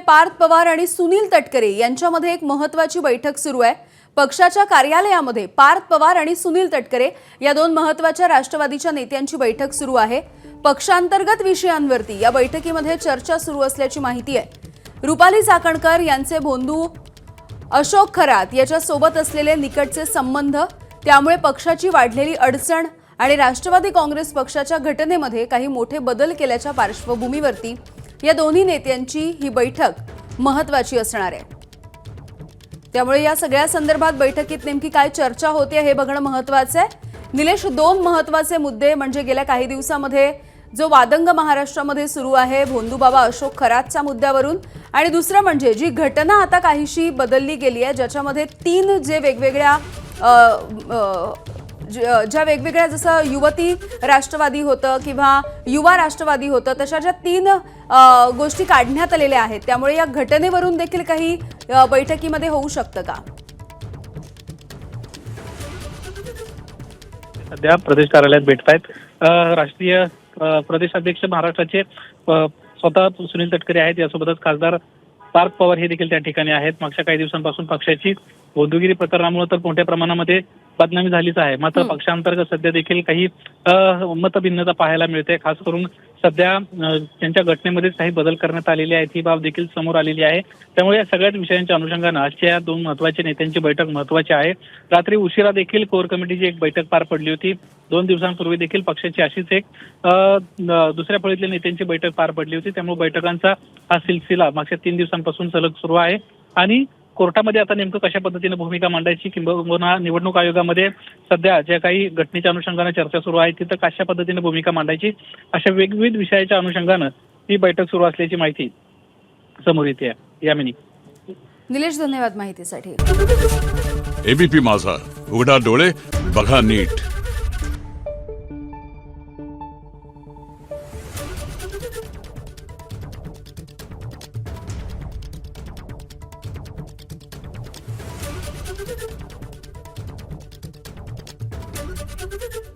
पार्थ पवार आणि सुनील तटकरे यांच्यामध्ये एक महत्त्वाची बैठक सुरू आहे। पक्षाच्या कार्यालयामध्ये पार्थ पवार आणि सुनील तटकरे या दोन महत्त्वाच्या राष्ट्रवादीच्या नेत्यांची बैठक सुरू आहे। पक्षांतर्गत विषयांवरती या बैठकीमध्ये चर्चा सुरू असल्याची माहिती आहे। रुपाली चाकणकर यांचे बंधू अशोक खरात याच्या सोबत असलेले निकटचे संबंध, त्यामुळे पक्षाची वाढलेली अडचण आणि राष्ट्रवादी काँग्रेस पक्षाच्या घटनेमध्ये काही मोठे बदल केल्याच्या पार्श्वभूमीवरती या दोन्ही नेत्यांची ही बैठक महत्त्वाची असणार आहे। त्यामुळे या सगळ्या संदर्भात बैठकीत नेमकी काय चर्चा होते हे बघणं महत्त्वाचं आहे। निलेश, दोन महत्त्वाचे मुद्दे म्हणजे गेल्या काही दिवसांमध्ये जो वादंग महाराष्ट्रामध्ये सुरू आहे भोंदूबाबा अशोक खरातच्या मुद्द्यावरून, आणि दुसरं म्हणजे जी घटना आता काहीशी बदलली गेली आहे ज्याच्यामध्ये तीन जे वेगवेगळ्या ज्या वेगवेगळ्या जसं युवती राष्ट्रवादी होतं किंवा युवा राष्ट्रवादी होतं तशा ज्या तीन गोष्टी काढण्यात आलेल्या आहेत, त्यामुळे या घटनेवरून देखील काही बैठकीमध्ये होऊ शकतं का? सध्या प्रदेश कार्यालयात भेटतायत राष्ट्रीय प्रदेश अध्यक्ष महाराष्ट्राचे स्वतः सुनील तटकरे आहेत। यासोबतच खासदार पार्थ पवार हे देखील त्या ठिकाणी आहेत। मागच्या काही दिवसांपासून पक्षाची बंधुगिरी प्रकरणामुळे तर मोठ्या प्रमाणामध्ये बदनामी झालीच आहे, मात्र पक्षांतर्गत सध्या देखील काही मतभिन्नता पाहायला मिळते। खास करून सध्या त्यांच्या घटनेमध्ये काही बदल करण्यात आलेले आहेत, ही बाब देखील समोर आलेली आहे। त्यामुळे या सगळ्याच विषयांच्या अनुषंगाने आजच्या दोन महत्त्वाच्या नेत्यांची बैठक महत्त्वाची आहे। रात्री उशिरा देखील कोर कमिटीची एक बैठक पार पडली होती। 2 दिवसांपूर्वी देखील पक्षाची अशीच एक दुसऱ्या फळीतल्या नेत्यांची बैठक पार पडली होती। त्यामुळे बैठकांचा हा सिलसिला मागच्या 3 दिवसांपासून सलग सुरू आहे आणि कोर्टामध्ये आता नेमकं कशा पद्धतीने भूमिका मांडायची किंवा निवडणूक आयोगामध्ये सध्या ज्या काही घटनेच्या अनुषंगाने चर्चा सुरू आहे तिथं कशा पद्धतीने भूमिका मांडायची, अशा वेगवेगळ्या विषयाच्या अनुषंगाने ही बैठक सुरू असल्याची माहिती समोर येते। यामिनी, निलेश, धन्यवाद माहितीसाठी। एबीपी माझा, उघडा डोळे बघा नीट। Thank you.